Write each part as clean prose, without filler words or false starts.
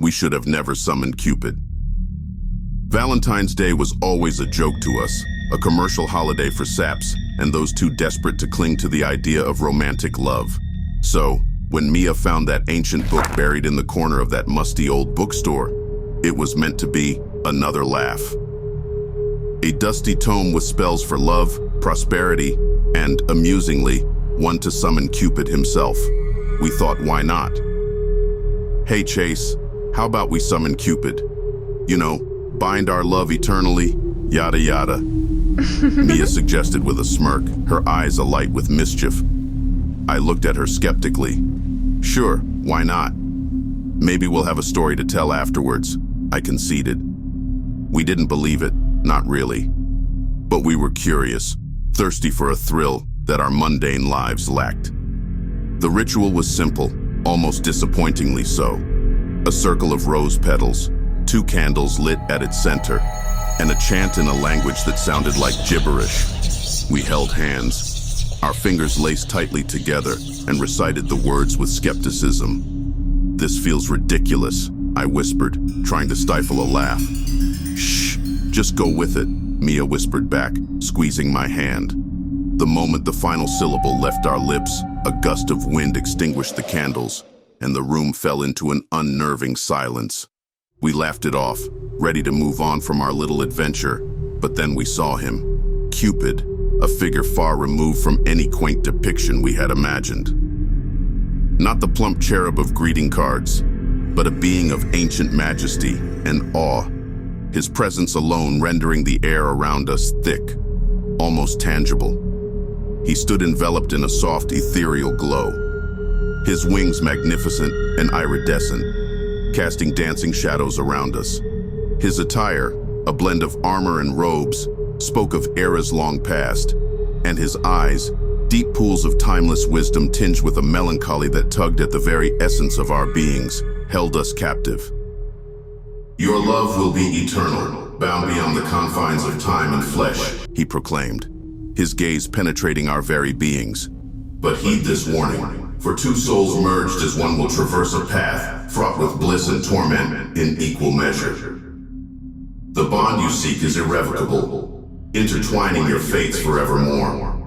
we should have never summoned Cupid. Valentine's Day was always a joke to us, a commercial holiday for saps and those too desperate to cling to the idea of romantic love. So, when Mia found that ancient book buried in the corner of that musty old bookstore, it was meant to be another laugh. A dusty tome with spells for love, prosperity, and, amusingly, one to summon Cupid himself. We thought, why not? Hey Chase, how about we summon Cupid? You know, bind our love eternally, yada yada. Mia suggested with a smirk, her eyes alight with mischief. I looked at her skeptically. Sure, why not? Maybe we'll have a story to tell afterwards, I conceded. We didn't believe it, not really. But we were curious, thirsty for a thrill that our mundane lives lacked. The ritual was simple, almost disappointingly so. A circle of rose petals, 2 candles lit at its center, and a chant in a language that sounded like gibberish. We held hands, our fingers laced tightly together, and recited the words with skepticism. This feels ridiculous, I whispered, trying to stifle a laugh. Shh, just go with it, Mia whispered back, squeezing my hand. The moment the final syllable left our lips, a gust of wind extinguished the candles, and the room fell into an unnerving silence. We laughed it off, ready to move on from our little adventure, but then we saw him, Cupid, a figure far removed from any quaint depiction we had imagined. Not the plump cherub of greeting cards, but a being of ancient majesty and awe, his presence alone rendering the air around us thick, almost tangible. He stood enveloped in a soft, ethereal glow, his wings magnificent and iridescent, casting dancing shadows around us. His attire, a blend of armor and robes, spoke of eras long past, and his eyes, deep pools of timeless wisdom tinged with a melancholy that tugged at the very essence of our beings, held us captive. Your love will be eternal, bound beyond the confines of time and flesh, he proclaimed, his gaze penetrating our very beings. But heed this warning, for 2 souls merged as one will traverse a path fraught with bliss and torment in equal measure. The bond you seek is irrevocable, intertwining your fates forevermore.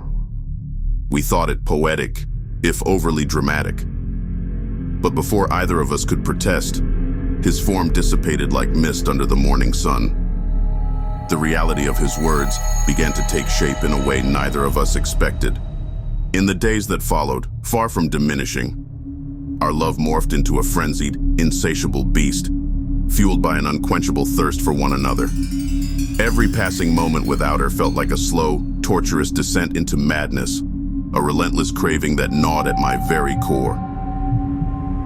We thought it poetic, if overly dramatic. But before either of us could protest, his form dissipated like mist under the morning sun. The reality of his words began to take shape in a way neither of us expected. In the days that followed, far from diminishing, our love morphed into a frenzied, insatiable beast, fueled by an unquenchable thirst for one another. Every passing moment without her felt like a slow, torturous descent into madness, a relentless craving that gnawed at my very core.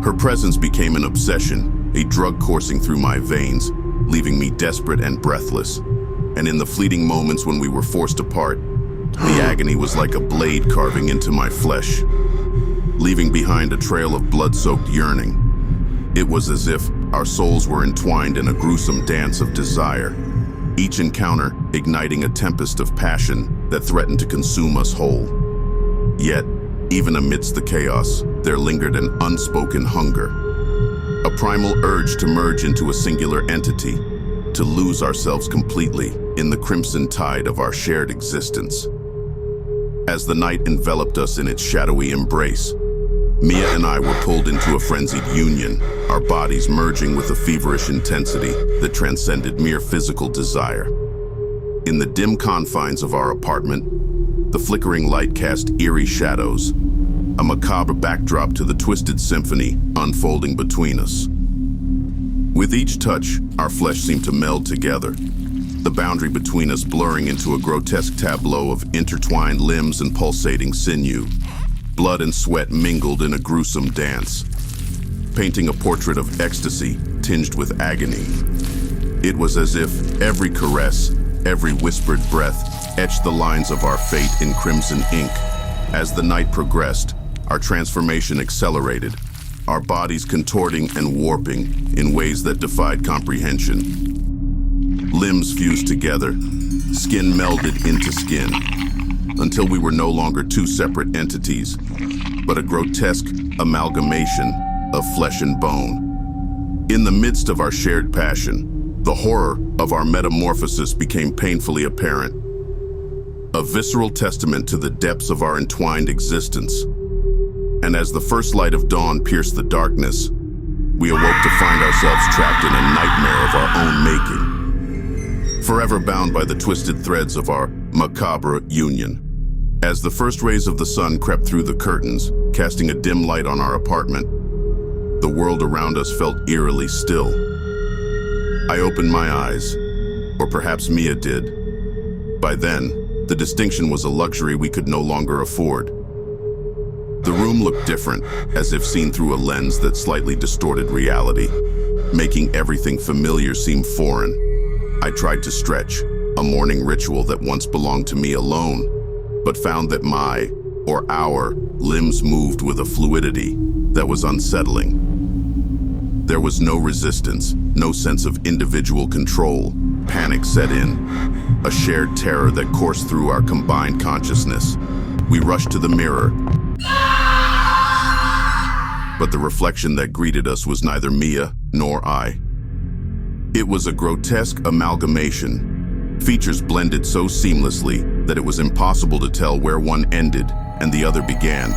Her presence became an obsession, a drug coursing through my veins, leaving me desperate and breathless. And in the fleeting moments when we were forced apart, the agony was like a blade carving into my flesh, leaving behind a trail of blood-soaked yearning. It was as if our souls were entwined in a gruesome dance of desire, each encounter igniting a tempest of passion that threatened to consume us whole. Yet, even amidst the chaos, there lingered an unspoken hunger, a primal urge to merge into a singular entity, to lose ourselves completely in the crimson tide of our shared existence. As the night enveloped us in its shadowy embrace, Mia and I were pulled into a frenzied union, our bodies merging with a feverish intensity that transcended mere physical desire. In the dim confines of our apartment, the flickering light cast eerie shadows, a macabre backdrop to the twisted symphony unfolding between us. With each touch, our flesh seemed to meld together, the boundary between us blurring into a grotesque tableau of intertwined limbs and pulsating sinew. Blood and sweat mingled in a gruesome dance, painting a portrait of ecstasy tinged with agony. It was as if every caress, every whispered breath etched the lines of our fate in crimson ink. As the night progressed, our transformation accelerated, our bodies contorting and warping in ways that defied comprehension. Limbs fused together, skin melded into skin, until we were no longer 2 separate entities, but a grotesque amalgamation of flesh and bone. In the midst of our shared passion, the horror of our metamorphosis became painfully apparent, a visceral testament to the depths of our entwined existence. And as the first light of dawn pierced the darkness, we awoke to find ourselves trapped in a nightmare of our own making, forever bound by the twisted threads of our macabre union. As the first rays of the sun crept through the curtains, casting a dim light on our apartment, the world around us felt eerily still. I opened my eyes, or perhaps Mia did. By then, the distinction was a luxury we could no longer afford. The room looked different, as if seen through a lens that slightly distorted reality, making everything familiar seem foreign. I tried to stretch, a morning ritual that once belonged to me alone, but found that our limbs moved with a fluidity that was unsettling. There was no resistance, no sense of individual control. Panic set in, a shared terror that coursed through our combined consciousness. We rushed to the mirror, but the reflection that greeted us was neither Mia nor I. It was a grotesque amalgamation, features blended so seamlessly that it was impossible to tell where one ended and the other began.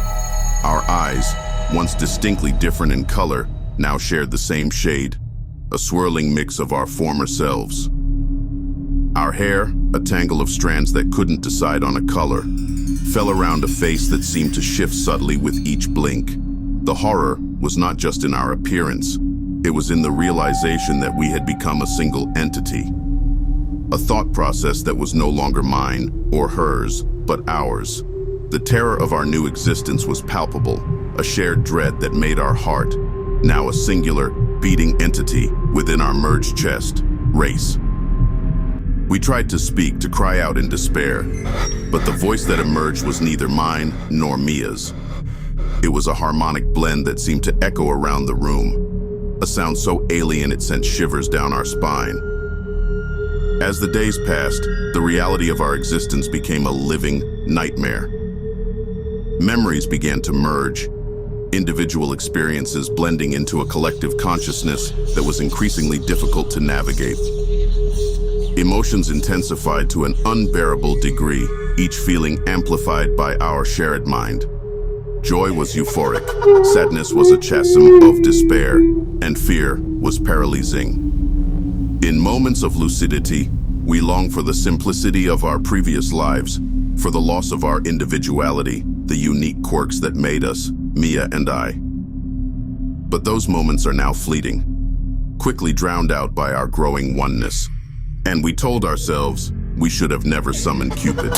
Our eyes, once distinctly different in color, now shared the same shade, a swirling mix of our former selves. Our hair, a tangle of strands that couldn't decide on a color, fell around a face that seemed to shift subtly with each blink. The horror was not just in our appearance, it was in the realization that we had become a single entity. A thought process that was no longer mine or hers, but ours. The terror of our new existence was palpable, a shared dread that made our heart, now a singular, beating entity within our merged chest, race. We tried to speak, to cry out in despair, but the voice that emerged was neither mine nor Mia's. It was a harmonic blend that seemed to echo around the room, a sound so alien it sent shivers down our spine. As the days passed, the reality of our existence became a living nightmare. Memories began to merge, individual experiences blending into a collective consciousness that was increasingly difficult to navigate. Emotions intensified to an unbearable degree, each feeling amplified by our shared mind. Joy was euphoric, sadness was a chasm of despair, and fear was paralyzing. In moments of lucidity, we longed for the simplicity of our previous lives, for the loss of our individuality, the unique quirks that made us, Mia and I. But those moments are now fleeting, quickly drowned out by our growing oneness. And we told ourselves we should have never summoned Cupid.